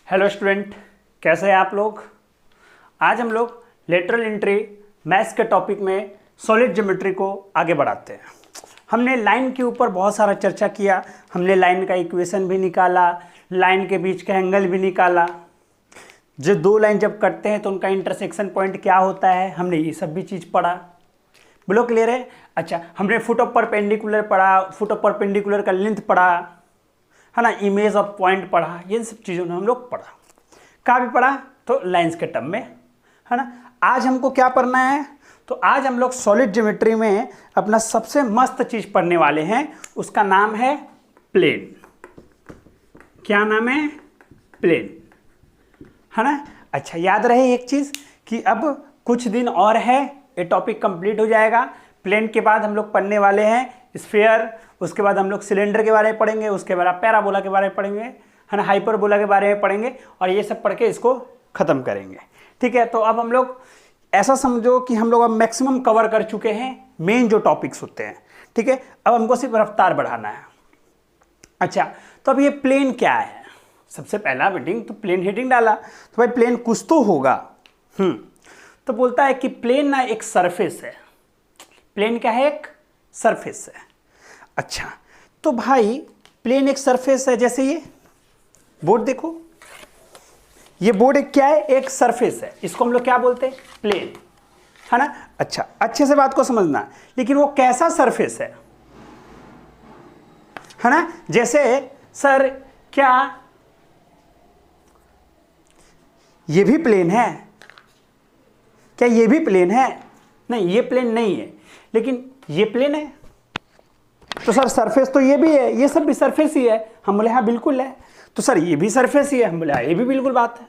Hello student, कैसे हैं आप लोग। आज हम लोग लेटरल एंट्री मैथ्स के टॉपिक में सॉलिड ज्योमेट्री को आगे बढ़ाते हैं। हमने लाइन के ऊपर बहुत सारा चर्चा किया। हमने लाइन का इक्वेशन भी निकाला, लाइन के बीच का एंगल भी निकाला। जो दो लाइन जब कटते हैं तो उनका इंटरसेक्शन पॉइंट क्या होता है, हमने ये सब भी चीज़ पढ़ा। बोलो क्लियर है। अच्छा, हमने फुट ऑफ परपेंडिकुलर पढ़ा, फुट ऑफ परपेंडिकुलर का लेंथ पढ़ा, है ना, इमेज ऑफ पॉइंट पढ़ा। ये सब चीज़ों ने हम लोग पढ़ा। कहाँ भी पढ़ा तो लाइंस के टर्म में, है ना। आज हमको क्या पढ़ना है, तो आज हम लोग सॉलिड ज्योमेट्री में अपना सबसे मस्त चीज़ पढ़ने वाले हैं। उसका नाम है प्लेन। क्या नाम है? प्लेन, है ना। अच्छा, याद रहे एक चीज़ कि अब कुछ दिन और है, ये टॉपिक कंप्लीट हो जाएगा। प्लेन के बाद हम लोग पढ़ने वाले हैं स्फीयर, उसके बाद हम लोग सिलेंडर के बारे में पढ़ेंगे, उसके बाद पैराबोला के बारे में पढ़ेंगे, है ना, हाइपरबोला के बारे में पढ़ेंगे, और ये सब पढ़ के इसको ख़त्म करेंगे। ठीक है, तो अब हम लोग ऐसा समझो कि हम लोग अब मैक्सिमम कवर कर चुके हैं मेन जो टॉपिक्स होते हैं। ठीक है, अब हमको सिर्फ रफ्तार बढ़ाना है। अच्छा, तो अब ये प्लेन क्या है? सबसे पहला हेडिंग तो प्लेन हेडिंग डाला, तो भाई प्लेन कुछ तो होगा। तो बोलता है कि प्लेन ना एक सरफेस है। प्लेन क्या है? एक सरफेस है। अच्छा, तो भाई प्लेन एक सरफेस है। जैसे ये बोर्ड देखो, ये बोर्ड एक क्या है? एक सरफेस है। इसको हम लोग क्या बोलते हैं? प्लेन, है ना। अच्छा, अच्छे से बात को समझना, लेकिन वो कैसा सरफेस है ना। जैसे सर क्या ये भी प्लेन है? क्या ये भी प्लेन है? नहीं, ये प्लेन नहीं है, लेकिन ये प्लेन है। तो सर सरफेस तो ये भी है, ये सब भी सरफेस ही है। हम बोले हाँ बिल्कुल है। तो सर ये भी सरफेस ही है। हम बोले हाँ ये भी बिल्कुल बात है।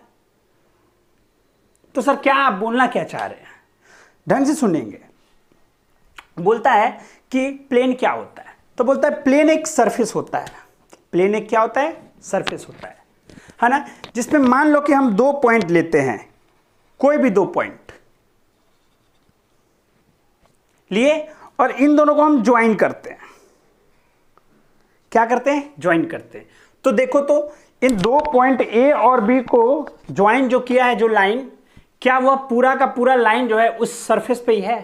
तो सर क्या आप बोलना क्या चाह रहे हैं? ढंग से सुनेंगे। बोलता है कि प्लेन क्या होता है, तो बोलता है प्लेन एक सरफेस होता है। प्लेन एक क्या होता है? सरफेस होता है ना। जिसमें मान लो कि हम दो पॉइंट लेते हैं, कोई भी दो पॉइंट लिए, और इन दोनों को हम ज्वाइन करते हैं। क्या करते हैं? ज्वाइन करते हैं। तो देखो, तो इन दो पॉइंट ए और बी को ज्वाइन जो किया है, जो लाइन, क्या वह पूरा का पूरा लाइन जो है उस सरफेस पे ही है,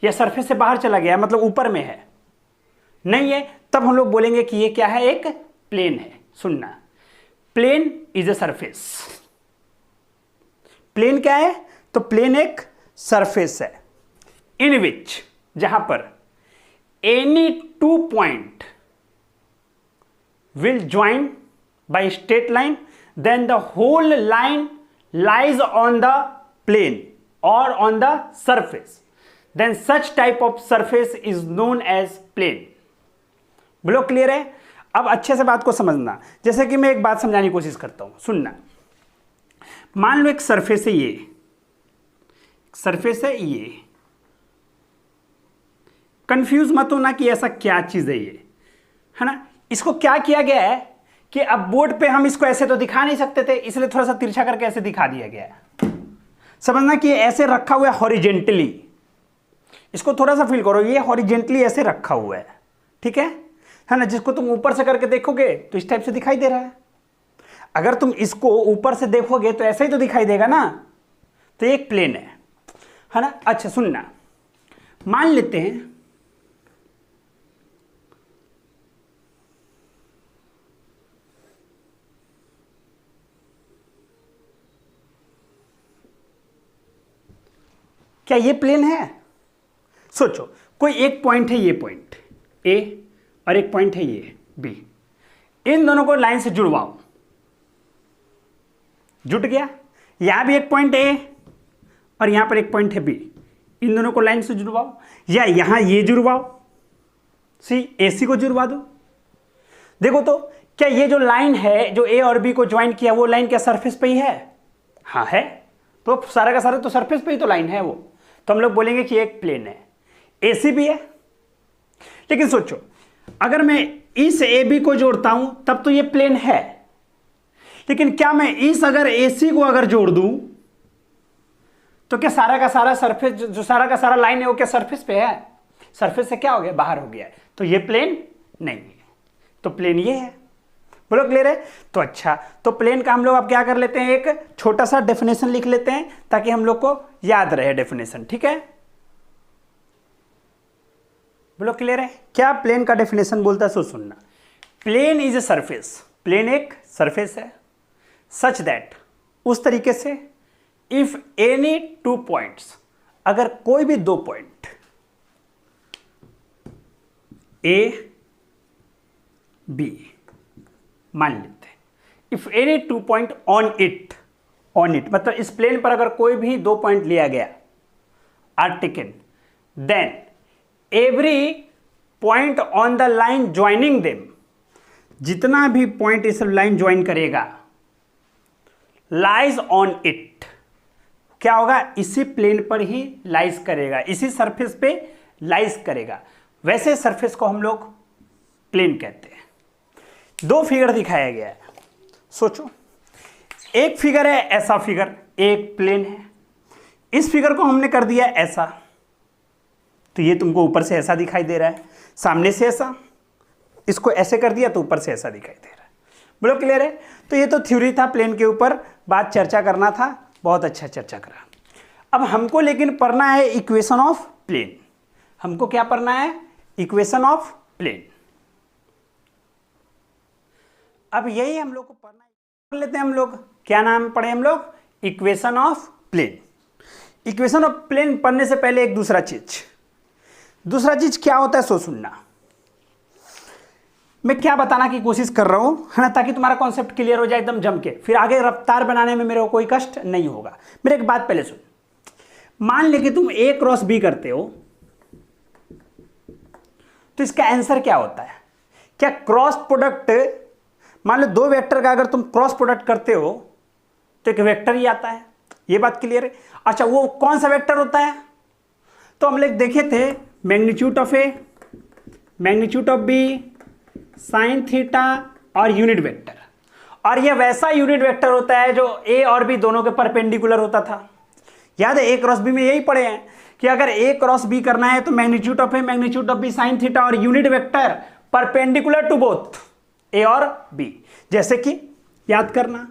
या सरफेस से बाहर चला गया, मतलब ऊपर में है? नहीं है। तब हम लोग बोलेंगे कि ये क्या है? एक प्लेन है। सुनना, plane is a surface. Plane क्या है? तो प्लेन एक सरफेस है इन विच, जहां पर any two point will join by straight line, then the whole line lies on the plane or on the surface, then such type of surface is known as plane. बोलो clear है? अब अच्छे से बात को समझना। जैसे कि मैं एक बात समझाने की कोशिश करता हूं, सुनना। मान लो एक सरफेस है, ये सरफेस है, ये कंफ्यूज मत होना कि ऐसा क्या चीज है ये, है ना। इसको क्या किया गया है कि अब बोर्ड पे हम इसको ऐसे तो दिखा नहीं सकते थे, इसलिए थोड़ा सा तिरछा करके ऐसे दिखा दिया गया है। समझना कि ऐसे रखा हुआ है हॉरिजेंटली। इसको थोड़ा सा फील करो, ये हॉरिजेंटली ऐसे रखा हुआ है। ठीक है ना। जिसको तुम ऊपर से करके देखोगे तो इस टाइप से दिखाई दे रहा है। अगर तुम इसको ऊपर से देखोगे तो ऐसे ही तो दिखाई देगा ना। तो ये एक प्लेन है ना। अच्छा सुनना, मान लेते हैं क्या ये प्लेन है? सोचो, कोई एक पॉइंट है, ये पॉइंट ए, और एक पॉइंट है ये बी। इन दोनों को लाइन से जुड़वाओ। जुट गया। यहां भी एक पॉइंट ए और यहां पर एक पॉइंट है बी। इन दोनों को लाइन से जुड़वाओ, या यहां ये जुड़वाओ, सी AC को जुड़वा दो। देखो तो क्या ये जो लाइन है जो ए और बी को ज्वाइन किया, वो लाइन क्या सरफेस पे ही है? हाँ है। तो सारा का सारा तो सरफेस पे ही तो लाइन है वो। तो हम लोग बोलेंगे कि एक प्लेन है। AC भी है। लेकिन सोचो, अगर मैं इस AB को जोड़ता हूं तब तो ये प्लेन है, लेकिन क्या मैं इस अगर AC को अगर जोड़ दूं तो क्या सारा का सारा सरफेस, जो सारा का सारा लाइन है, वो क्या सरफेस पे है? सरफेस से क्या हो गया? बाहर हो गया है। तो ये प्लेन नहीं है। तो प्लेन ये है। बोलो क्लियर है? तो अच्छा, तो प्लेन का हम लोग अब क्या कर लेते हैं, एक छोटा सा डेफिनेशन लिख लेते हैं ताकि हम लोग को याद रहे डेफिनेशन। ठीक है, बोलो क्लियर है? क्या प्लेन का डेफिनेशन बोलता है सो सुनना। Plane is a surface, plane एक सरफेस है, सच दैट, उस तरीके से, इफ एनी टू पॉइंट्स, अगर कोई भी दो पॉइंट ए बी मान लेते हैं, if any two point on it मतलब इस प्लेन पर अगर कोई भी दो पॉइंट लिया गया, are taken, then every point on the line joining them, जितना भी पॉइंट इस लाइन ज्वाइन करेगा, लाइज ऑन इट, क्या होगा, इसी प्लेन पर ही लाइज करेगा, इसी सरफेस पे लाइज करेगा। वैसे सरफेस को हम लोग प्लेन कहते हैं। दो फिगर दिखाया गया है, सोचो, एक फिगर है ऐसा फिगर, एक प्लेन है, इस फिगर को हमने कर दिया ऐसा, तो ये तुमको ऊपर से ऐसा दिखाई दे रहा है, सामने से ऐसा, इसको ऐसे कर दिया तो ऊपर से ऐसा दिखाई दे रहा है। बोलो क्लियर है? तो ये तो थ्योरी था, प्लेन के ऊपर बात चर्चा करना था, बहुत अच्छा चर्चा करा। अब हमको लेकिन पढ़ना है इक्वेशन ऑफ प्लेन। हमको क्या पढ़ना है? Equation of plane. अब यही हम लोग को पढ़ना है, पढ़ लेते हैं हम लोग। क्या नाम पढ़े हम लोग? Equation of plane. Equation of plane पढ़ने से पहले एक दूसरा चीज क्या होता है सो सुनना। मैं क्या बताना की कोशिश कर रहा हूं, है ना, ताकि तुम्हारा कॉन्सेप्ट क्लियर हो जाए एकदम जम के, फिर आगे रफ्तार बनाने में मेरे को कोई कष्ट नहीं होगा। मेरे एक बात पहले सुन, मान ले कि तुम A क्रॉस B करते हो, तो इसका आंसर क्या होता है? क्या क्रॉस प्रोडक्ट, मान लो दो वेक्टर का अगर तुम क्रॉस प्रोडक्ट करते हो तो एक वेक्टर ही आता है, ये बात क्लियर है? अच्छा, वो कौन सा वेक्टर होता है? तो हम लोग देखे थे magnitude of A, magnitude of B, sine theta और यूनिट वेक्टर। और ये वैसा यूनिट वेक्टर होता है जो ए और बी दोनों के परपेंडिकुलर होता था। याद है, ए क्रॉस बी में यही पढ़े हैं कि अगर ए क्रॉस बी करना है तो magnitude of A, magnitude of B, sine theta और unit vector perpendicular to both A और बी। जैसे कि याद करना,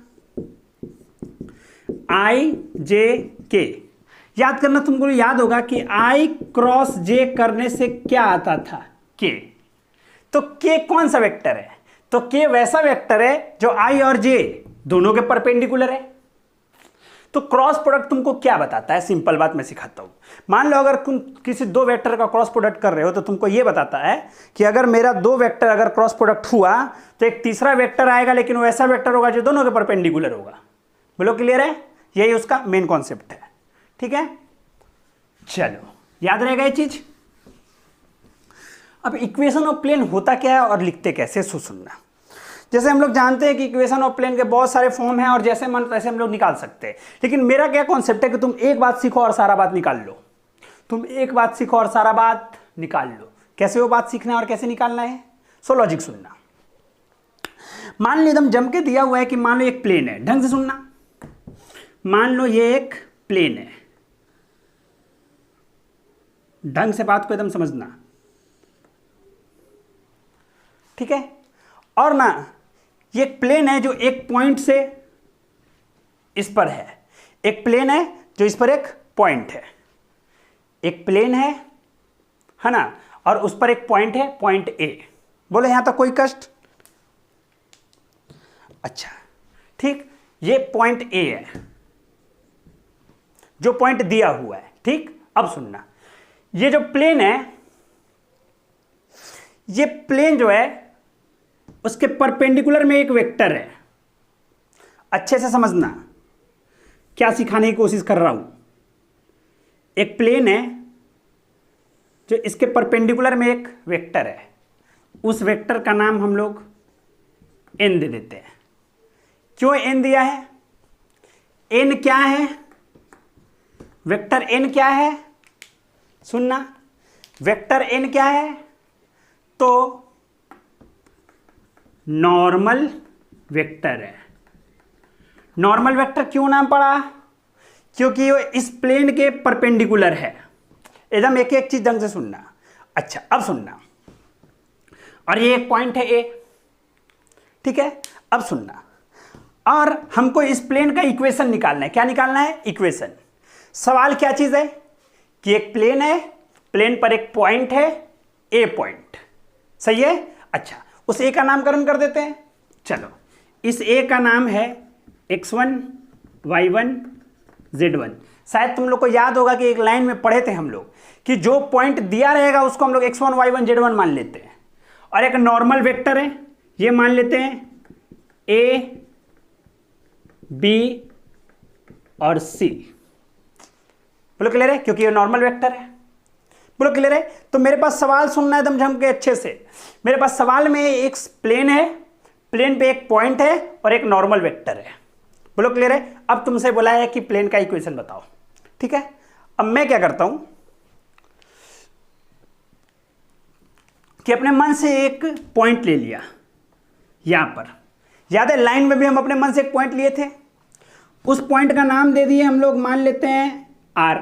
आई जे के, याद करना, तुमको याद होगा कि आई क्रॉस जे करने से क्या आता था? के। तो के कौन सा वेक्टर है? तो के वैसा वेक्टर है जो आई और जे दोनों के परपेंडिकुलर है। तो क्रॉस प्रोडक्ट तुमको क्या बताता है? सिंपल बात मैं सिखाता हूं। मान लो अगर तुम किसी दो वेक्टर का क्रॉस प्रोडक्ट कर रहे हो तो तुमको यह बताता है कि अगर मेरा दो वेक्टर अगर क्रॉस प्रोडक्ट हुआ तो एक तीसरा वेक्टर आएगा, लेकिन वो ऐसा वेक्टर होगा जो दोनों के परपेंडिकुलर होगा। बोलो क्लियर है? यही उसका मेन कॉन्सेप्ट है। ठीक है, चलो याद रहेगा ये चीज। अब इक्वेशन ऑफ प्लेन होता क्या है और लिखते कैसे सो सुनना। जैसे हम लोग जानते हैं कि इक्वेशन ऑफ प्लेन के बहुत सारे फॉर्म हैं और जैसे मन तैसे हम लोग निकाल सकते हैं, लेकिन मेरा क्या कॉन्सेप्ट है कि तुम एक बात सीखो और सारा बात निकाल लो। तुम एक बात सीखो और सारा बात निकाल लो। कैसे वो बात सीखना है और कैसे निकालना है? सो लॉजिक सुनना। मान लो एकदम जम के दिया हुआ है कि मान लो एक प्लेन है, ढंग से सुनना। मान लो ये एक प्लेन है, ढंग से बात को एकदम समझना, ठीक है? और ना ये एक प्लेन है जो एक पॉइंट से इस पर है, एक प्लेन है जो इस पर एक पॉइंट है, एक प्लेन है ना, और उस पर एक पॉइंट है, पॉइंट ए। बोले यहां तक कोई कष्ट? अच्छा ठीक, ये पॉइंट ए है जो पॉइंट दिया हुआ है। ठीक, अब सुनना, ये जो प्लेन है, ये प्लेन जो है उसके परपेंडिकुलर में एक वेक्टर है। अच्छे से समझना क्या सिखाने की कोशिश कर रहा हूं। एक प्लेन है जो इसके परपेंडिकुलर में एक वेक्टर है, उस वेक्टर का नाम हम लोग एन दे देते हैं। क्यों एन दिया है? एन क्या है? वेक्टर एन क्या है? सुनना, वेक्टर एन क्या है? तो नॉर्मल वेक्टर है। नॉर्मल वेक्टर क्यों नाम पड़ा? क्योंकि वो इस प्लेन के परपेंडिकुलर है। एकदम एक एक चीज ढंग से सुनना। अच्छा अब सुनना, और ये एक पॉइंट है ए, ठीक है, अब सुनना, और हमको इस प्लेन का इक्वेशन निकालना है। क्या निकालना है? इक्वेशन। सवाल क्या चीज है कि एक प्लेन है, प्लेन पर एक पॉइंट है, ए पॉइंट, सही है। अच्छा, उस ए का नामकरण कर देते हैं। चलो, इस ए का नाम है x1 y1 z1। शायद तुम लोग को याद होगा कि एक लाइन में पढ़े थे हम लोग कि जो पॉइंट दिया रहेगा उसको हम लोग x1 y1 z1 मान लेते हैं, और एक नॉर्मल वेक्टर है, ये मान लेते हैं a b और c। बोलो क्लियर है? क्योंकि ये नॉर्मल वेक्टर है। बोलो क्लियर है? तो मेरे पास सवाल सुनना है एकदम जम के अच्छे से। मेरे पास सवाल में एक प्लेन है, प्लेन पे एक पॉइंट है और एक नॉर्मल वेक्टर है। बोलो क्लियर है? अब तुमसे बोला है कि प्लेन का इक्वेशन बताओ, ठीक है। अब मैं क्या करता हूं कि अपने मन से एक पॉइंट ले लिया यहां पर। याद है लाइन में भी हम अपने मन से एक पॉइंट लिए थे, उस पॉइंट का नाम दे दिए हम लोग, मान लेते हैं R,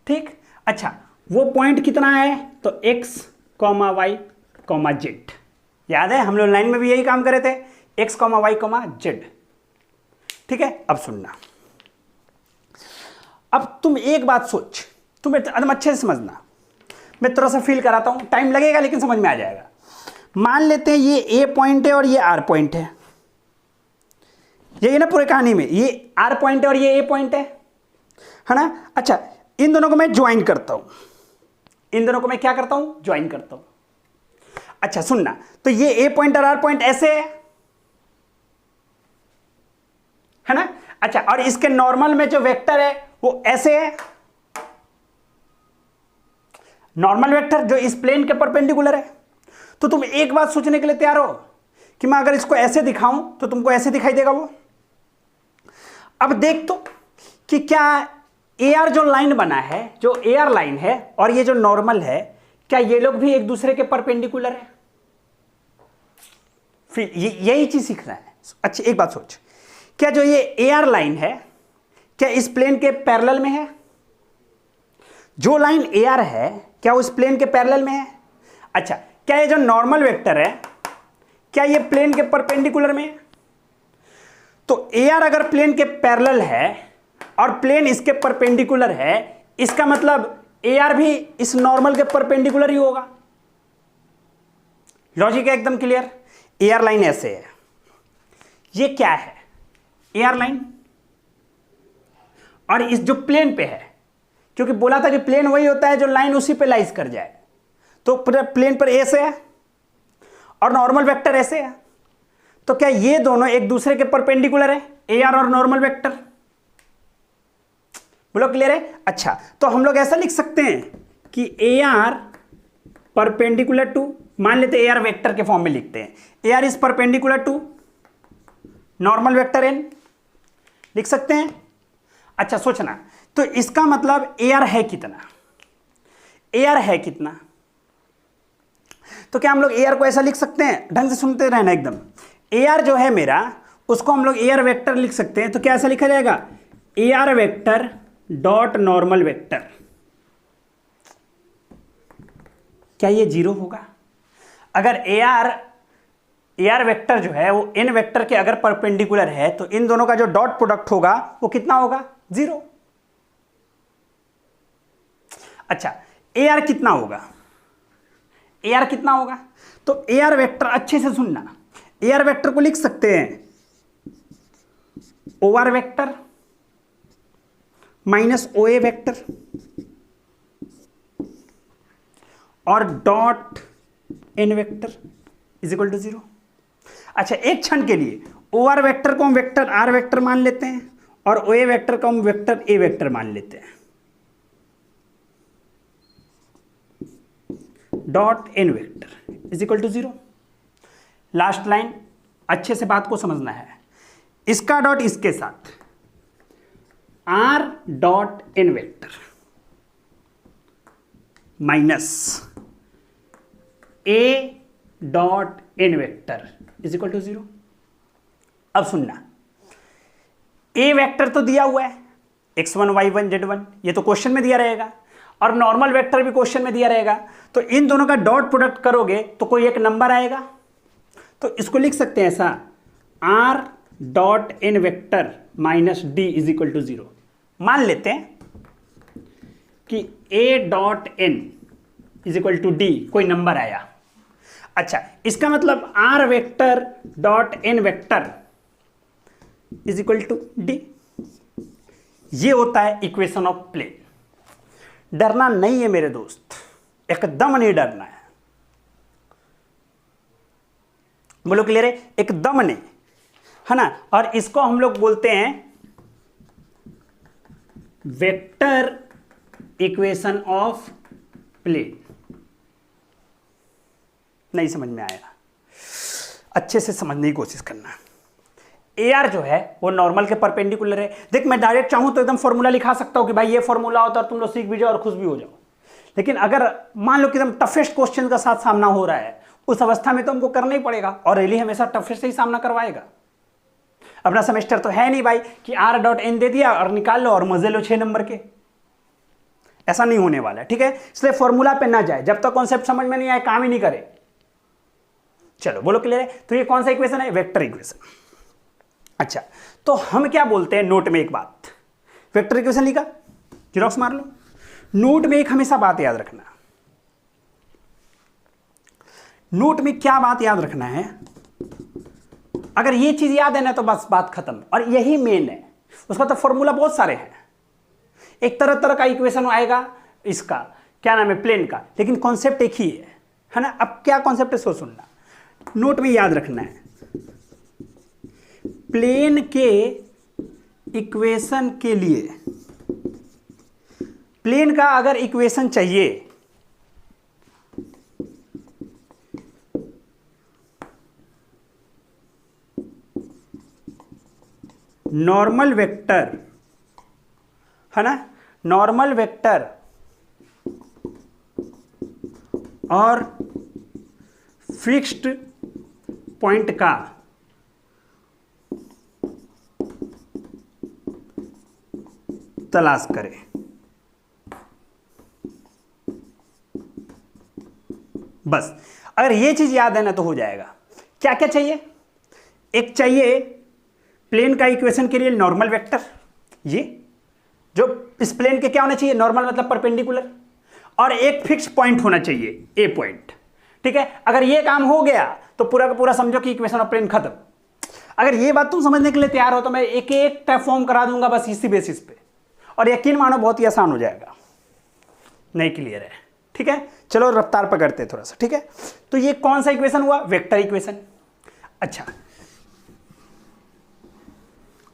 ठीक। अच्छा, वो पॉइंट कितना है? तो x, y, z। याद है हम लोग लाइन में भी यही काम करे थे, x, y, z, ठीक है। अब सुनना, अब तुम एक बात सोच, तुम एकदम अच्छे से समझना, मैं थोड़ा सा फील कराता हूं, टाइम लगेगा लेकिन समझ में आ जाएगा। मान लेते हैं ये A पॉइंट है और ये R पॉइंट है, यही ना पूरी कहानी में, ये R पॉइंट है और ये A पॉइंट है ना। अच्छा, इन दोनों को मैं ज्वाइन करता हूं, इन दोनों को मैं क्या करता हूं? ज्वाइन करता हूं। अच्छा सुनना, तो ये A पॉइंट और R पॉइंट ऐसे है ना। अच्छा, और इसके नॉर्मल में जो वेक्टर है वो ऐसे है, नॉर्मल वेक्टर जो इस प्लेन के परपेंडिकुलर है। तो तुम एक बात सोचने के लिए तैयार हो कि मैं अगर इसको ऐसे दिखाऊं तो तुमको ऐसे दिखाई देगा वो। अब देख तो कि क्या AR जो लाइन बना है, जो AR लाइन है और ये जो नॉर्मल है, क्या ये लोग भी एक दूसरे के परपेंडिकुलर है? फिर यही चीज सीखना है। अच्छा एक बात सोच, क्या जो ये AR लाइन है क्या इस प्लेन के पैरेलल में है? जो लाइन AR है क्या उस प्लेन के पैरेलल में है? अच्छा, क्या ये जो नॉर्मल वेक्टर है क्या ये प्लेन के परपेंडिकुलर में है? तो AR अगर प्लेन के पैरेलल है और प्लेन इसके परपेंडिकुलर है, इसका मतलब AR भी इस नॉर्मल के परपेंडिकुलर ही होगा। लॉजिक है एकदम क्लियर। AR लाइन ऐसे है, ये क्या है? AR लाइन, और इस जो प्लेन पे है, क्योंकि बोला था कि प्लेन वही होता है जो लाइन उसी पे लाइज कर जाए, तो प्लेन पर ऐसे है और नॉर्मल वेक्टर ऐसे है, तो क्या ये दोनों एक दूसरे के परपेंडिकुलर है, AR और नॉर्मल वेक्टर? बोलो क्लियर है? अच्छा, तो हम लोग ऐसा लिख सकते हैं कि AR परपेंडिकुलर टू, मान लेते हैं AR वेक्टर के फॉर्म में लिखते हैं, AR is perpendicular to normal vector n, लिख सकते हैं। अच्छा सोचना, तो इसका मतलब AR है कितना? AR है कितना? तो क्या हम लोग AR को ऐसा लिख सकते हैं? ढंग से सुनते रहना एकदम। AR जो है मेरा, उसको हम लोग AR वेक्टर लिख सकते हैं। तो क्या ऐसा लिखा जाएगा? AR vector dot normal vector. क्या ये जीरो होगा? अगर AR वेक्टर जो है वो n वेक्टर के अगर परपेंडिकुलर है तो इन दोनों का जो डॉट प्रोडक्ट होगा वो कितना होगा? जीरो। अच्छा, AR कितना होगा? AR कितना होगा? तो AR वेक्टर अच्छे से सुनना, AR वेक्टर को लिख सकते हैं OR vector minus OA vector और dot n vector is equal to zero. अच्छा, एक क्षण के लिए OR वेक्टर को हम वेक्टर R वेक्टर मान लेते हैं और OA वेक्टर को हम वेक्टर A वेक्टर मान लेते हैं, dot n vector is equal to zero. Last line, अच्छे से बात को समझना है, इसका डॉट इसके साथ R dot n vector minus A dot n vector is equal to zero. अब सुनना, A वेक्टर तो दिया हुआ है x1 y1 z1, ये तो क्वेश्चन में दिया रहेगा, और नॉर्मल वेक्टर भी क्वेश्चन में दिया रहेगा। तो इन दोनों का डॉट प्रोडक्ट करोगे तो कोई एक नंबर आएगा, तो इसको लिख सकते हैं ऐसा, r dot N vector minus d is equal to 0। मान लेते हैं कि a dot N is equal to d कोई नंबर आया। अच्छा, इसका मतलब r vector dot N vector is equal to d. ये होता है इक्वेशन ऑफ प्लेन। डरना नहीं है मेरे दोस्त, एकदम नहीं डरना है। बोलो क्लियर है? एकदम नहीं, है ना। और इसको हम लोग बोलते हैं वेक्टर इक्वेशन ऑफ प्लेन। नहीं समझ में आया? अच्छे से समझने की कोशिश करना। ए आर जो है वो नॉर्मल के परपेंडिकुलर है। देख, मैं डायरेक्ट चाहूं तो एकदम फॉर्मूला लिखा सकता हूं कि भाई ये फॉर्मूला होता है और तुम लोग सीख भी जाओ और खुश भी हो जाओ। लेकिन अगर मान लो कि एकदम टफेस्ट क्वेश्चन का साथ सामना हो रहा है, उस अवस्था में तो हमको करना ही पड़ेगा, और रेली हमेशा टफेस्ट से ही सामना करवाएगा। अपना सेमेस्टर तो है नहीं भाई कि आर डॉट एन दे दिया और निकाल लो और मजे लो 6 नंबर के। ऐसा नहीं होने वाला है, ठीक है। इसलिए फॉर्मूला पे ना जाए जब तक कॉन्सेप्ट समझ में नहीं आए, काम ही नहीं करे। चलो बोलो क्लियर है? तो ये कौन सा इक्वेशन है? Vector equation. अच्छा, तो हम क्या बोलते हैं नोट में एक बात, वेक्टर इक्वेशन लिखा, जेरॉक्स मार लो। नोट में एक हमेशा बात याद रखना। नोट में क्या बात याद रखना है? अगर ये चीज याद है ना तो बस बात खत्म, और यही मेन है। उसका तो फॉर्मूला बहुत सारे हैं, एक तरह तरह का इक्वेशन आएगा, इसका क्या नाम है, प्लेन का, लेकिन कॉन्सेप्ट एक ही है ना। अब क्या कॉन्सेप्ट है सो सुनना, नोट में याद रखना है। प्लेन के इक्वेशन के लिए, प्लेन का अगर इक्वेशन चाहिए नॉर्मल वेक्टर, है ना, नॉर्मल वेक्टर और फिक्स्ड पॉइंट का तलाश करें। बस अगर ये चीज याद है ना तो हो जाएगा। क्या क्या चाहिए? एक चाहिए प्लेन का इक्वेशन के लिए नॉर्मल वेक्टर, ये जो इस प्लेन के क्या होना चाहिए, नॉर्मल मतलब परपेंडिकुलर, और एक फिक्स पॉइंट होना चाहिए, ए पॉइंट। ठीक है, अगर ये काम हो गया तो पूरा का पूरा समझो कि इक्वेशन ऑफ प्लेन खत्म। अगर ये बात तुम समझने के लिए तैयार हो तो मैं एक एक टाइप फॉर्म करा दूंगा बस इसी बेसिस पे, और यकीन मानो बहुत ही आसान हो जाएगा। नहीं क्लियर है? ठीक है, चलो रफ्तार पकड़ते हैं थोड़ा सा। ठीक है, तो ये कौन सा इक्वेशन हुआ? Vector equation. अच्छा,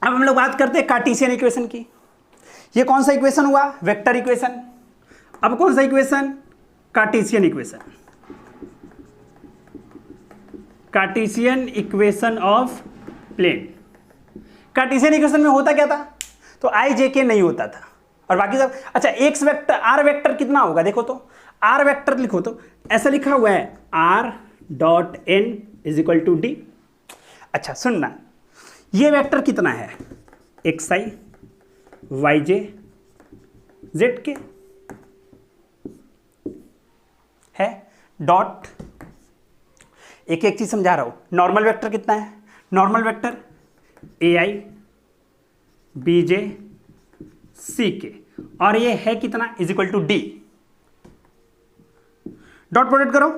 अब हम लोग बात करते हैं कार्टेशियन इक्वेशन की। ये कौन सा इक्वेशन हुआ? Vector equation. अब कौन सा equation? Cartesian equation. Cartesian equation of plane. Cartesian equation में होता क्या था? तो आई जे के नहीं होता था और बाकी सब। अच्छा, एक्स वेक्टर, आर वेक्टर कितना होगा देखो तो, आर वेक्टर लिखो तो ऐसा लिखा हुआ है are dot N is equal to d. अच्छा सुनना, ये वेक्टर कितना है? X i y j z के है, डॉट एक एक चीज समझा रहा हूं। नॉर्मल वेक्टर कितना है? Normal vector A I B J C K, और ये है कितना? Is equal to D. Dot product करो,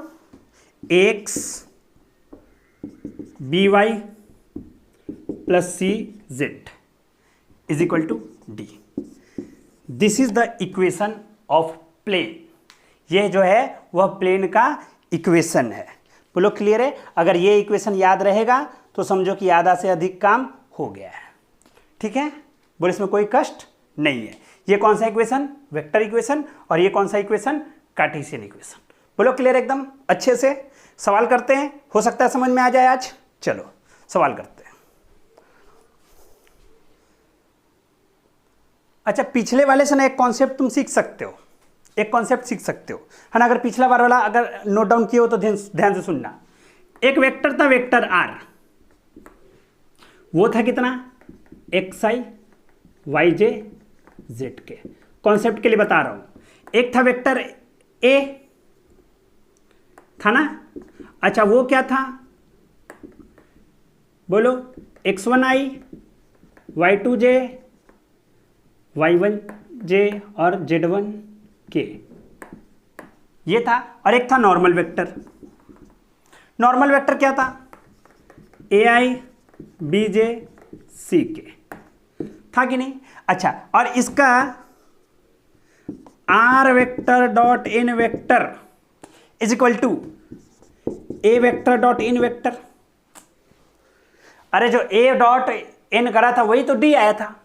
X B Y plus C Z is equal to D. This is the equation of plane. ये जो है वह प्लेन का इक्वेशन है। बोलो क्लियर है? अगर ये इक्वेशन याद रहेगा तो समझो कि आधा से अधिक काम हो गया है। ठीक है, बोले इसमें कोई कष्ट नहीं है। ये कौन सा इक्वेशन? Vector equation. और ये कौन सा इक्वेशन? Cartesian equation. बोलो क्लियर एकदम अच्छे से? सवाल करते हैं, हो सकता है समझ में आ जाए आज। चलो सवाल करते हैं। अच्छा, पिछले वाले से ना एक कॉन्सेप्ट तुम सीख सकते हो, एक कॉन्सेप्ट सीख सकते हो, है ना। अगर पिछला बार वाला अगर नोट डाउन किए हो तो ध्यान से सुनना। एक वेक्टर था, वेक्टर आर, वो था कितना? X i y j z के। कॉन्सेप्ट के लिए बता रहा हूं। एक था वेक्टर ए था ना। अच्छा, वो क्या था? बोलो x1i, y2j, y1j और z1k, ये था। और एक था नॉर्मल वेक्टर। नॉर्मल वेक्टर क्या था? ai, bj, ck था कि नहीं? अच्छा, और इसका r vector dot n vector is equal to a vector dot n vector. अरे जो a डॉट n करा था वही तो d आया था।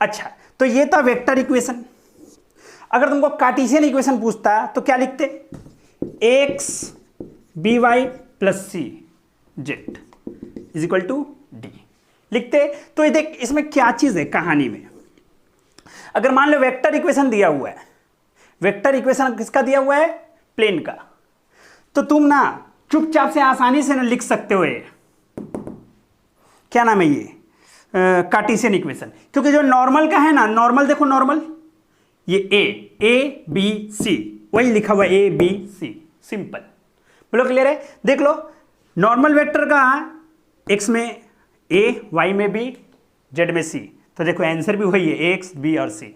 अच्छा, तो ये था वेक्टर इक्वेशन। अगर तुमको कार्टेशियन इक्वेशन पूछता तो क्या लिखते? x by plus c z is equal to d लिखते। तो ये देख, इसमें क्या चीज है कहानी में। अगर मान लो वेक्टर इक्वेशन दिया हुआ है, वेक्टर इक्वेशन किसका दिया हुआ है? प्लेन का। तो तुम ना चुपचाप से आसानी से ना लिख सकते हो ये क्या नाम है, ये कार्टेशियन इक्वेशन। क्योंकि जो नॉर्मल का है ना, नॉर्मल देखो, नॉर्मल ये ए बी सी, वही लिखा हुआ ए बी सी, सिंपल। बोलो क्लियर है? देख लो, नॉर्मल वेक्टर का एक्स में ए, वाई में बी, जेड में सी, तो देखो आंसर भी वही है, ए एक्स बी और सी।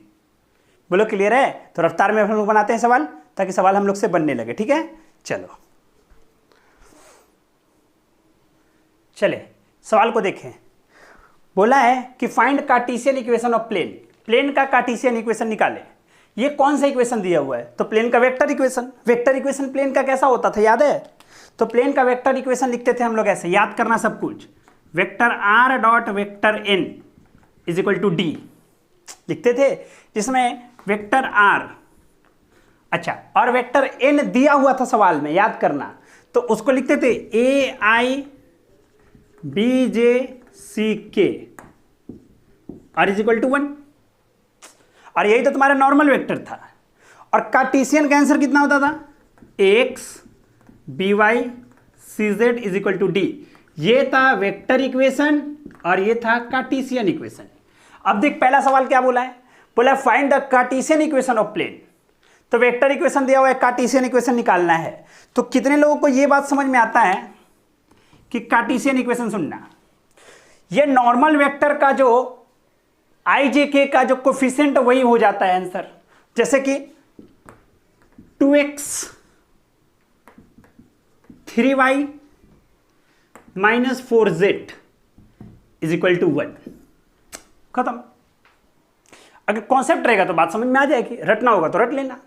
बोलो क्लियर है? तो रफ्तार में हम लोग बनाते हैं सवाल, ताकि सवाल हम लोग से बनने लगे। ठीक है, चलो चले सवाल को देखें। बोला है कि find cartesian equation of plane, plane का कार्टेशियन इक्वेशन निकाले। ये कौन सा इक्वेशन दिया हुआ है? तो प्लेन का vector equation. Vector equation plane का कैसा होता था, याद है? तो प्लेन का वेक्टर इक्वेशन लिखते थे हम लोग ऐसे, याद करना सब कुछ। Vector are dot vector N is equal to d लिखते थे, जिसमें वेक्टर आर, अच्छा, और वेक्टर एन दिया हुआ था सवाल में, याद करना। तो उसको लिखते थे ए I B J C K और इज इक्वल टू 1। और यही तो तुम्हारा नॉर्मल वेक्टर था। और कार्टेशियन का आंसर कितना होता था? X B y c Z is equal to d. ये था वेक्टर इक्वेशन और ये था कार्टेशियन इक्वेशन। अब देख, पहला सवाल क्या बोला है? बोला find the cartesian equation of plane. तो वेक्टर इक्वेशन दिया हुआ है, कार्टेशियन इक्वेशन निकालना है। तो कितने लोगों को यह बात समझ में आता है कि कार्टेशियन इक्वेशन सुनना, ये नॉर्मल वेक्टर का जो आई जे के का जो कोफिशिएंट वही हो जाता है आंसर। जैसे कि 2x 3y minus 4z is equal to 1, खत्म। अगर कॉन्सेप्ट रहेगा तो बात समझ में आ जाएगी, रटना होगा तो रट लेना।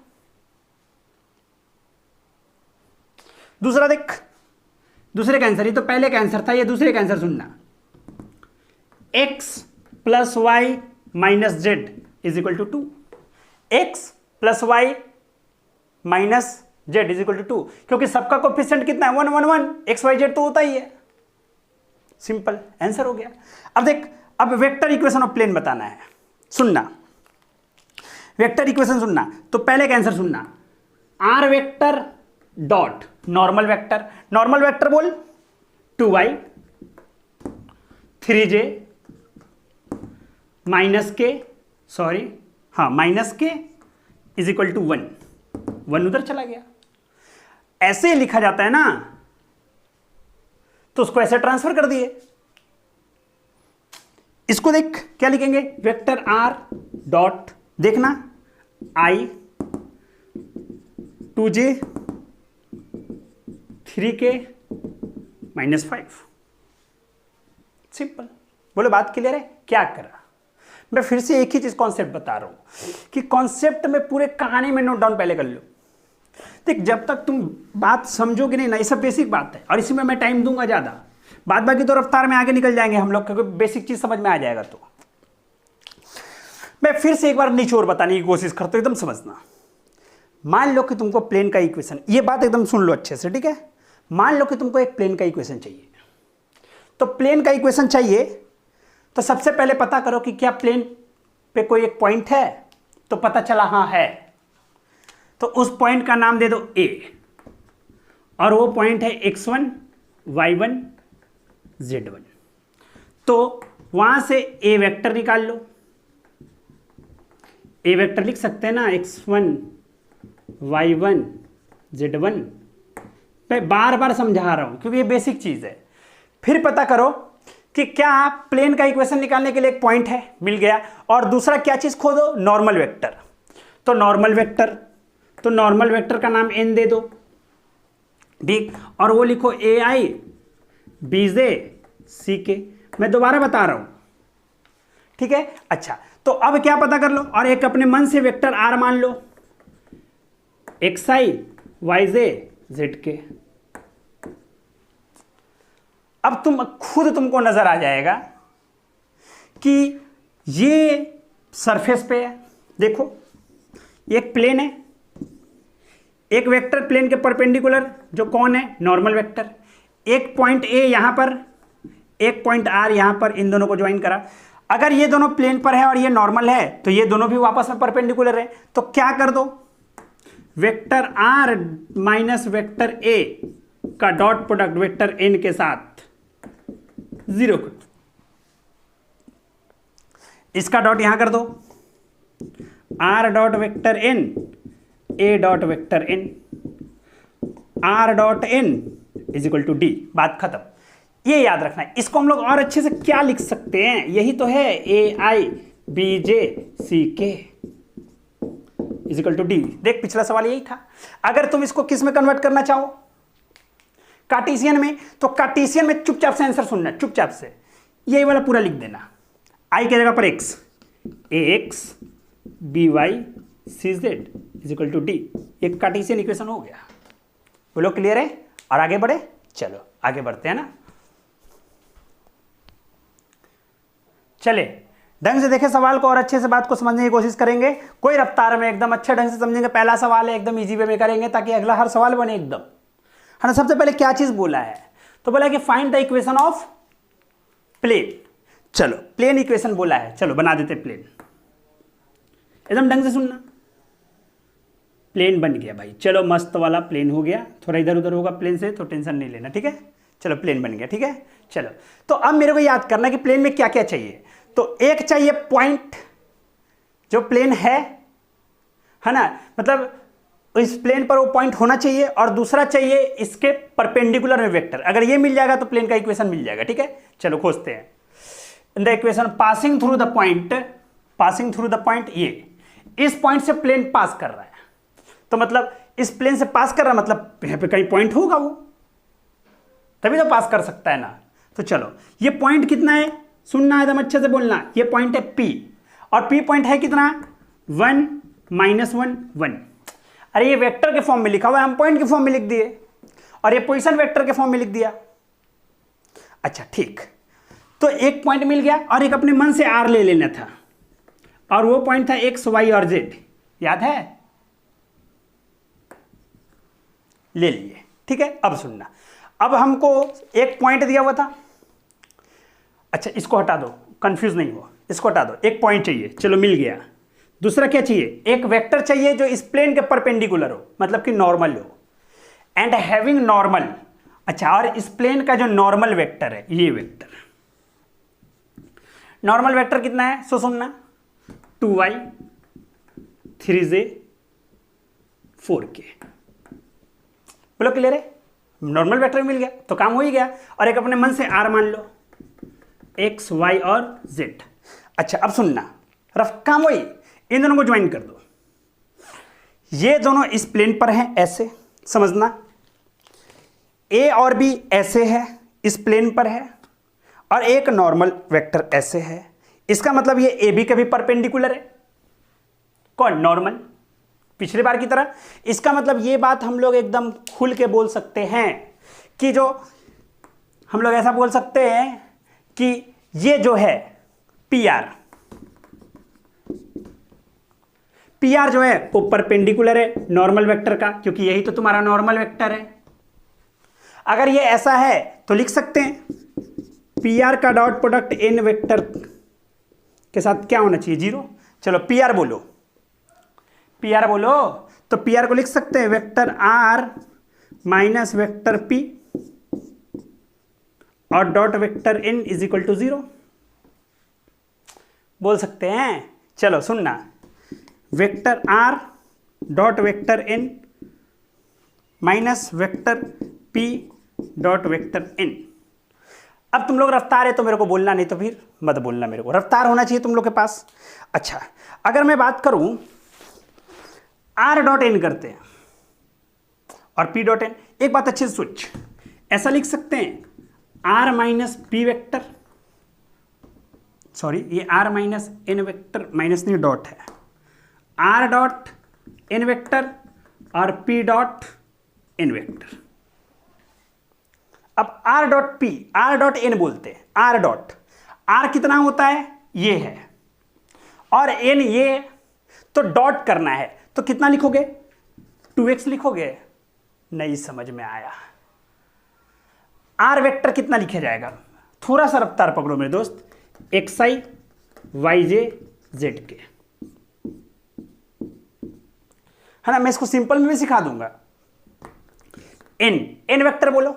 दूसरा देख, दूसरे का आंसर, ये तो पहले का आंसर था, ये दूसरे का आंसर सुनना। x plus y minus z is equal to 2। X plus y minus z is equal to 2, क्योंकि सबका कोफिशिएंट कितना है? 1 1 1, एक्स वाई जेड तो होता ही है। सिंपल आंसर हो गया। अब देख, अब वेक्टर इक्वेशन ऑफ प्लेन बताना है, सुनना। वेक्टर इक्वेशन सुनना, तो पहले का आंसर सुनना। R vector dot normal vector, normal vector बोल 2y 3j माइनस के, सॉरी हाँ, minus k is equal to 1, 1 उधर चला गया। ऐसे लिखा जाता है ना, तो उसको ऐसे ट्रांसफर कर दिए। इसको देख क्या लिखेंगे? वेक्टर आर डॉट, देखना, आई 2j 3k माइनस 5, सिंपल। बोलो बात क्लियर है? क्या करा? मैं फिर से एक ही चीज कॉन्सेप्ट बता रहा हूं कि कॉन्सेप्ट में पूरे कहानी में नोट डाउन पहले कर लो। देख, जब तक तुम बात समझोगे नहीं ना, ये सब बेसिक बात है, और इसी में मैं टाइम दूंगा ज्यादा, बाद बाकी तो रफ्तार में आगे निकल जाएंगे हम लोग, क्योंकि बेसिक चीज समझ में आ जाएगा। तो मैं फिर से एक बार निचोड़ बताने की कोशिश करता हूं, एकदम समझना। मान लो कि तुमको प्लेन का इक्वेशन, ये बात एकदम सुन लो अच्छे से, ठीक है? मान लो कि तुमको एक प्लेन का इक्वेशन चाहिए। तो प्लेन का इक्वेशन चाहिए तो सबसे पहले पता करो कि क्या प्लेन पे कोई एक पॉइंट है। तो पता चला हाँ है, तो उस पॉइंट का नाम दे दो ए, और वो पॉइंट है x1 y1 z1। तो वहां से ए वेक्टर निकाल लो। ए वेक्टर लिख सकते हैं ना, x1 y1 z1। मैं बार बार समझा रहा हूं क्योंकि ये बेसिक चीज है। फिर पता करो कि क्या प्लेन का इक्वेशन निकालने के लिए एक पॉइंट है, मिल गया, और दूसरा क्या चीज खोजो, नॉर्मल वेक्टर। तो नॉर्मल वेक्टर का नाम n दे दो, ठीक, और वो लिखो ai bj ck। मैं दोबारा बता रहा हूं, ठीक है। अच्छा, तो अब क्या पता कर लो, और एक अपने मन से वेक्टर r मान लो, xi yj zk। अब तुमको नजर आ जाएगा कि ये सरफेस पे है, देखो एक प्लेन है, एक वेक्टर प्लेन के परपेंडिकुलर जो कौन है, नॉर्मल वेक्टर, एक पॉइंट ए यहां पर, एक पॉइंट आर यहां पर, इन दोनों को ज्वाइन करा। अगर ये दोनों प्लेन पर है और ये नॉर्मल है तो ये दोनों भी वापस में परपेंडिकुलर है, तो क्या कर दो, vector are minus vector a का डॉट प्रोडक्ट वेक्टर एन के साथ 0 कर दो, इसका डॉट यहां कर दो, r dot vector n a dot vector N, are dot N is equal to d, बात खत्म। ये याद रखना है। इसको हम लोग और अच्छे से क्या लिख सकते हैं, यही तो है, ए आई बी जे सी के इज इक्वल टू डी। देख पिछला सवाल यही था। अगर तुम इसको किस में कन्वर्ट करना चाहो, कार्टेशियन में, तो कार्टेशियन में चुपचाप से आंसर सुनना, चुपचाप से यही वाला पूरा लिख देना, आई की जगह पर x, a x B y c Z is equal to d. एक कार्टेशियन इक्वेशन हो गया। बोलो क्लियर है, और आगे बढ़े, चलो आगे बढ़ते हैं ना। चले ढंग से देखे सवाल को और अच्छे से बात को समझने की कोशिश करेंगे, कोई रफ्तार में एकदम अच्छे ढंग से समझेंगे। पहला सवाल है एकदम इजी वे में करेंगे ताकि अगला हर सवाल बने एकदम, है ना। सबसे पहले क्या चीज बोला है, तो बोला कि find the equation of plane. चलो प्लेन इक्वेशन बोला है, चलो बना देते प्लेन, एकदम ढंग से सुनना। प्लेन बन गया भाई, चलो मस्त वाला प्लेन हो गया, थोड़ा इधर उधर होगा प्लेन से तो टेंशन नहीं लेना, ठीक है। चलो प्लेन बन गया, ठीक है। चलो तो अब मेरे को याद करना कि प्लेन में क्या क्या चाहिए। तो एक चाहिए पॉइंट जो प्लेन है ना, मतलब इस प्लेन पर वो पॉइंट होना चाहिए, और दूसरा चाहिए इसके परपेंडिकुलर में वेक्टर। अगर ये मिल जाएगा तो प्लेन का इक्वेशन मिल जाएगा, ठीक है। चलो खोजते हैं। In the equation passing through the point, ये इस पॉइंट से प्लेन पास कर रहा है, तो मतलब इस प्लेन से पास कर रहा है, मतलब यहां पे कहीं पॉइंट होगा वो, तभी तो पास कर सकता है ना। तो चलो ये पॉइंट कितना है, सुनना एकदम अच्छे से बोलना, ये पॉइंट है P, और P पॉइंट है कितना, 1 -1 1। अरे ये वेक्टर के फॉर्म में लिखा हुआ है, हम पॉइंट के फॉर्म में लिख दिए, और ये पोजीशन वेक्टर के फॉर्म में लिख दिया। अच्छा ठीक, तो एक पॉइंट मिल गया, और एक अपने मन से R ले लेना था, और वो पॉइंट था X Y और Z, याद है, ले लिए, ठीक है। अब सुनना, अब हमको एक पॉइंट दिया हुआ था, अच्छा इसको हटा दो, कंफ्यूज नहीं हो, इसको हटा दो, एक पॉइंट चाहिए, चलो मिल गया। दूसरा क्या चाहिए, एक वेक्टर चाहिए जो इस प्लेन के परपेंडिकुलर हो, मतलब कि नॉर्मल हो, एंड हैविंग नॉर्मल। अच्छा, और इस प्लेन का जो नॉर्मल वेक्टर है, ये वेक्टर नॉर्मल वेक्टर कितना है, सो सुनना, 2y 3j 4k। बोलो क्लियर है, नॉर्मल वेक्टर मिल गया तो काम हो ही गया, और एक अपने मन से R मान लो, x y और z। अच्छा अब सुनना, रफ काम वही, इन दोनों को ज्वाइन कर दो। ये दोनों इस प्लेन पर हैं, ऐसे समझना, a और b ऐसे है, इस प्लेन पर है, और एक नॉर्मल वेक्टर ऐसे है। इसका मतलब ये ए बी के भी परपेंडिकुलर है, कौन, नॉर्मल, पिछली बार की तरह। इसका मतलब ये बात हम लोग एकदम खुल के बोल सकते हैं कि जो हम लोग ऐसा बोल सकते हैं कि ये जो है पी आर जो है वो परपेंडिकुलर है नॉर्मल वेक्टर का, क्योंकि यही तो तुम्हारा नॉर्मल वेक्टर है। अगर ये ऐसा है तो लिख सकते हैं पी आर का डॉट प्रोडक्ट एन वेक्टर के साथ क्या होना चाहिए, 0। चलो पी आर बोलो, तो पी आर को लिख सकते हैं vector are minus vector P और dot vector N is equal to 0 बोल सकते हैं। चलो सुनना, vector are dot vector N minus vector P dot vector N. अब तुम लोग रफ्तार है तो मेरे को बोलना, नहीं तो फिर मत बोलना, मेरे को रफ्तार होना चाहिए तुम लोग के पास। अच्छा, अगर मैं बात करूं आर डॉट एन करते हैं और पी डॉट एन, एक बात अच्छे से सोच, ऐसा लिख सकते हैं R minus P vector, sorry ये R minus N vector, minus नहीं डॉट है, आर डॉट एन वेक्टर और पी डॉट एन वेक्टर। अब R dot P, R dot N बोलते हैं, आर डॉट, आर कितना होता है ये है और एन ये है, तो डॉट करना है तो कितना लिखोगे 2x लिखोगे, नहीं समझ में आया। आर वेक्टर कितना लिखा जाएगा, थोड़ा सा रफ्तार पकड़ो मेरे दोस्त, xi yj zk, है ना, मैं इसको सिंपल में भी सिखा दूंगा। एन वेक्टर बोलो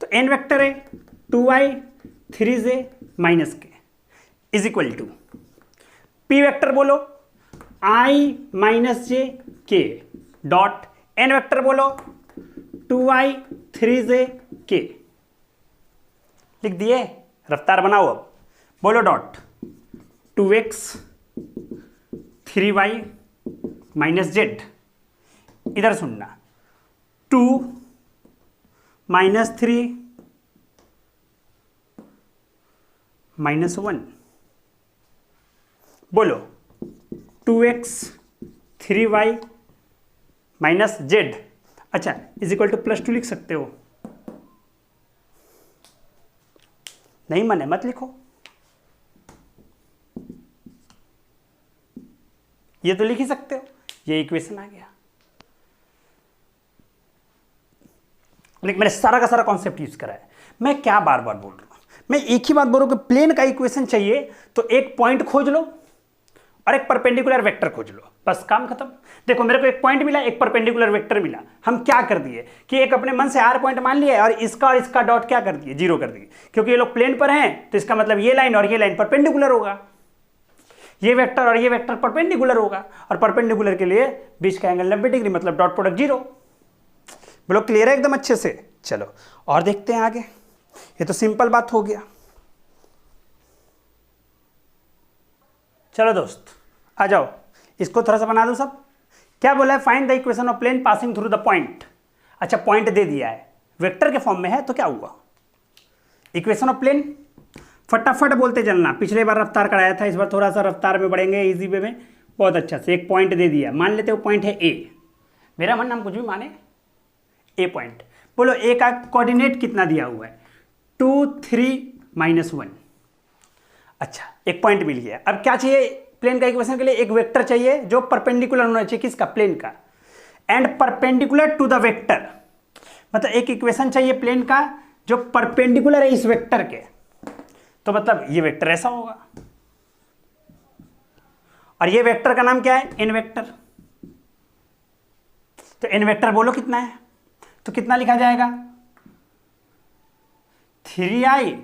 तो एन वेक्टर है 2i 3j minus k is equal to, p vector बोलो i minus j k dot, N vector बोलो 2i 3j के, लिख दिए, रफ्तार बनाओ अब, बोलो dot 2x 3y minus Z, इधर सुनना 2 माइनस 3 माइनस 1, बोलो 2x 3y माइनस जेड, अच्छा इज इक्वल टू +2 लिख सकते हो, नहीं मन है मत लिखो, ये तो लिख ही सकते हो, ये इक्वेशन आ गया। लेकिन मैंने सारा का सारा कॉन्सेप्ट यूज करा है, मैं क्या बार बार बोल रहा हूं, मैं एक ही बात बोल रहा हूं कि प्लेन का इक्वेशन चाहिए तो एक पॉइंट खोज लो और एक परपेंडिकुलर वेक्टर खोज लो, बस काम खत्म। देखो मेरे को एक पॉइंट मिला, एक परपेंडिकुलर वेक्टर मिला, हम क्या कर दिए कि एक अपने मन से आर पॉइंट मान लिया और इसका डॉट क्या कर दिए, 0 कर दिए, क्योंकि ये लोग प्लेन पर हैं तो इसका मतलब ये लाइन और ये लाइन परपेंडिकुलर होगा, ये वेक्टर और ये वेक्टर परपेंडिकुलर होगा, और परपेंडिकुलर के लिए बीच का एंगल 90 डिग्री, मतलब डॉट प्रोडक्ट 0। बोलो क्लियर है एकदम अच्छे से, चलो और देखते हैं आगे, ये तो सिंपल बात हो गया। चलो दोस्त आ जाओ, इसको थोड़ा सा बना दो सब। क्या बोला है, find the equation of plane passing through the point. अच्छा पॉइंट दे दिया है, वेक्टर के फॉर्म में है, तो क्या हुआ, इक्वेशन ऑफ प्लेन, फटाफट बोलते चलना, पिछले बार रफ्तार कराया था, इस बार थोड़ा सा रफ्तार में बढ़ेंगे, इजी वे में, बहुत अच्छा से। एक पॉइंट दे दिया, मान लेते हो पॉइंट है ए, मेरा मन हम कुछ भी माने, ए पॉइंट, बोलो ए का कोऑर्डिनेट कितना दिया हुआ है 2 3 -1, अच्छा एक पॉइंट मिल गया। अब क्या चाहिए प्लेन का इक्वेशन के लिए, एक वेक्टर चाहिए जो परपेंडिकुलर होना चाहिए, किसका, प्लेन का, and perpendicular to the vector, मतलब एक इक्वेशन चाहिए प्लेन का जो परपेंडिकुलर है इस वेक्टर के, तो मतलब ये वेक्टर ऐसा होगा, और ये वेक्टर का नाम क्या है, एन वेक्टर। तो एन वेक्टर बोलो कितना है, तो कितना लिखा जाएगा 3i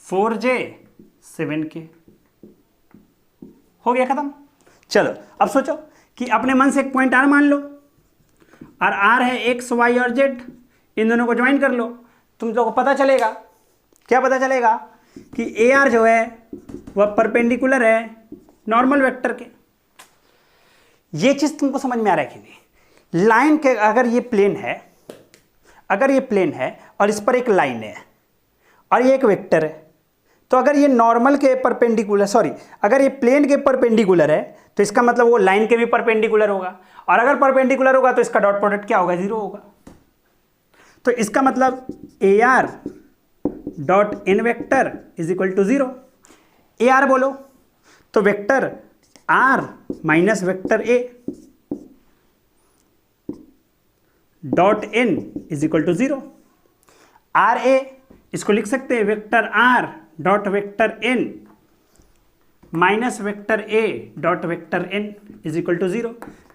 4j 7k, हो गया खत्म। चलो अब सोचो कि अपने मन से एक पॉइंट आर मान लो, और आर है एक्स वाई और जेड, इन दोनों को ज्वाइन कर लो, तुम लोगों को पता चलेगा, क्या पता चलेगा कि ए आर जो है वह परपेंडिकुलर है नॉर्मल वेक्टर के। ये चीज तुमको समझ में आ रहा है कि नहीं, लाइन के अगर ये प्लेन है, अगर ये प्लेन है और इस पर एक लाइन है और ये एक वेक्टर है, तो अगर ये नॉर्मल के परपेंडिकुलर, सॉरी अगर ये प्लेन के परपेंडिकुलर है तो इसका मतलब वो लाइन के भी परपेंडिकुलर होगा, और अगर परपेंडिकुलर होगा तो इसका डॉट प्रोडक्ट क्या होगा, 0 होगा। तो इसका मतलब A R dot N vector is equal to 0। A R बोलो तो vector are minus vector A dot N is equal to 0। R A इसको लिख सकते हैं vector are dot vector N minus vector A dot vector N is equal to 0।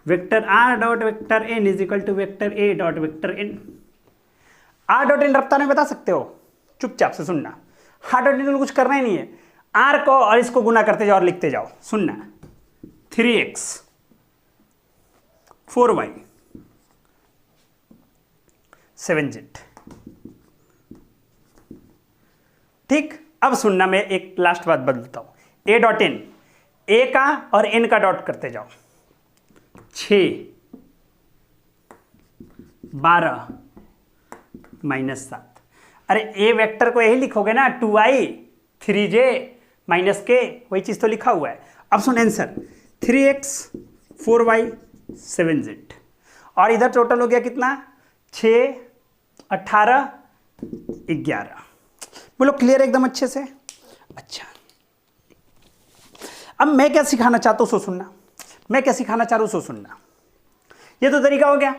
Vector are dot vector N is equal to vector A dot vector N. Are dot N रफ्तार में बता सकते हो, चुपचाप से सुनना, आर डॉट एन कुछ करना ही नहीं है, आर को और इसको गुना करते जाओ और लिखते जाओ, सुनना 3x 4y 7z ठीक, अब सुनना, मैं एक लास्ट बात बदलता हूँ, ए डॉट एन, ए का और एन का डॉट करते जाओ, 6 12 -7। अरे ए वेक्टर को यही लिखोगे ना, 2i 3j -k, वही चीज तो लिखा हुआ है। अब सुन आंसर, 3x 4y 7z, और इधर टोटल हो गया कितना, 6 18 11। बोलो क्लियर एकदम अच्छे से। अच्छा, अब मैं क्या सिखाना चाहता हूं सो सुनना, मैं क्या सिखाना चाह रहा हूं सो सुनना। ये तो तरीका हो गया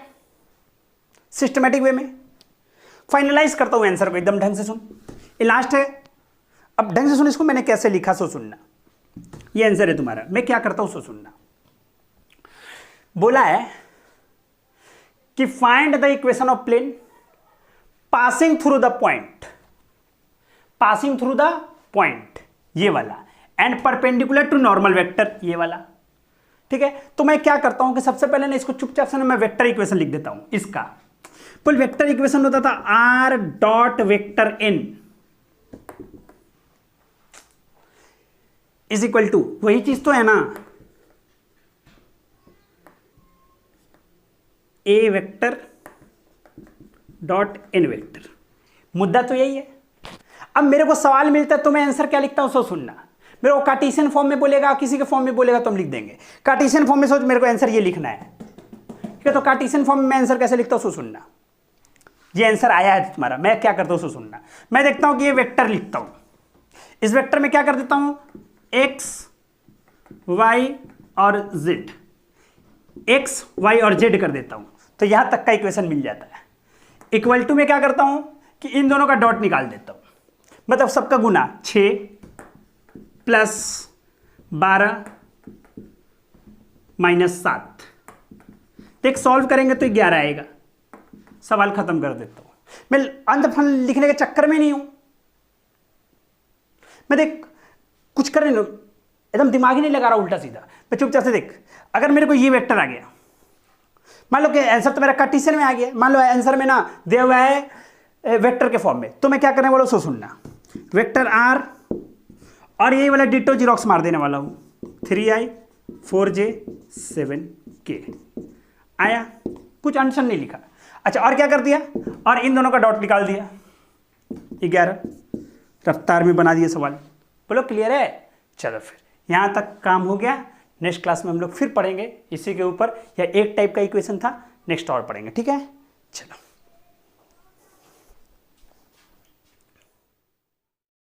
सिस्टमैटिक वे में। फाइनलाइज करता हूं आंसर को, एकदम ढंग से सुन, ये लास्ट है। अब ढंग से सुन इसको, मैंने कैसे लिखा सो सुनना। ये आंसर है तुम्हारा, मैं क्या करता हूं सो सुनना। बोला है कि find the equation of plane passing through the point, passing through the point, ये वाला, and perpendicular to normal vector, ये वाला। ठीक है, तो मैं क्या करता हूं कि सबसे पहले ना इसको चुपचाप से ना मैं वेक्टर इक्वेशन लिख देता हूं। इसका पुल वेक्टर इक्वेशन होता था r dot vector N is equal to, वही चीज तो है ना, a vector dot N vector. मुद्दा तो यही है। अब मेरे को सवाल मिलता है तो मैं आंसर क्या लिखता हूं सो सुनना। मेरे को कार्टेशियन फॉर्म में बोलेगा, किसी के फॉर्म में बोलेगा तो हम लिख देंगे। कार्टेशियन फॉर्म में सोच मेरे को आंसर ये लिखना है, ठीक है, तो कार्टेशियन फॉर्म में मैं आंसर कैसे लिखता हूं सो सुनना। ये आंसर आया है तुम्हारा, मैं क्या करता हूं सो सुनना। मैं देखता हूं कि ये वेक्टर लिखता हूं, इस वेक्टर में क्या कर देता हूं, x y और z, x y और z कर देता हूं, तो यहां तक का इक्वेशन मिल जाता है। इक्वल टू में क्या करता हूं कि इन दोनों का डॉट निकाल देता हूं, मतलब सबका गुना, 6 प्लस 12 -7। देख सॉल्व करेंगे तो 11 आएगा। सवाल खत्म कर देता हूं। मैं अंतफल लिखने के चक्कर में नहीं हूं, मैं देख कुछ कर नहीं, एकदम दिमाग ही नहीं लगा रहा उल्टा सीधा। मैं चुपचाप से देख, अगर मेरे को ये वेक्टर आ गया, मान लो कि आंसर तो मेरा कार्टेशियन में आ गया, मान लो आंसर में ना दिया हुआ है वेक्टर के फॉर्म में, तो मैं क्या करने वाला हूं सो सुनना। वेक्टर आर और यही वाला डिटो जीरोक्स मार देने वाला हूं, 3i 4j 7k आया, कुछ आंसर नहीं लिखा। अच्छा, और क्या कर दिया, और इन दोनों का डॉट निकाल दिया, 11 रफ्तार में बना दिया सवाल। बोलो क्लियर है। चलो फिर यहां तक काम हो गया। नेक्स्ट क्लास में हम लोग फिर पढ़ेंगे इसी के ऊपर, या एक टाइप का इक्वेशन था, नेक्स्ट और पढ़ेंगे, ठीक है। चलो।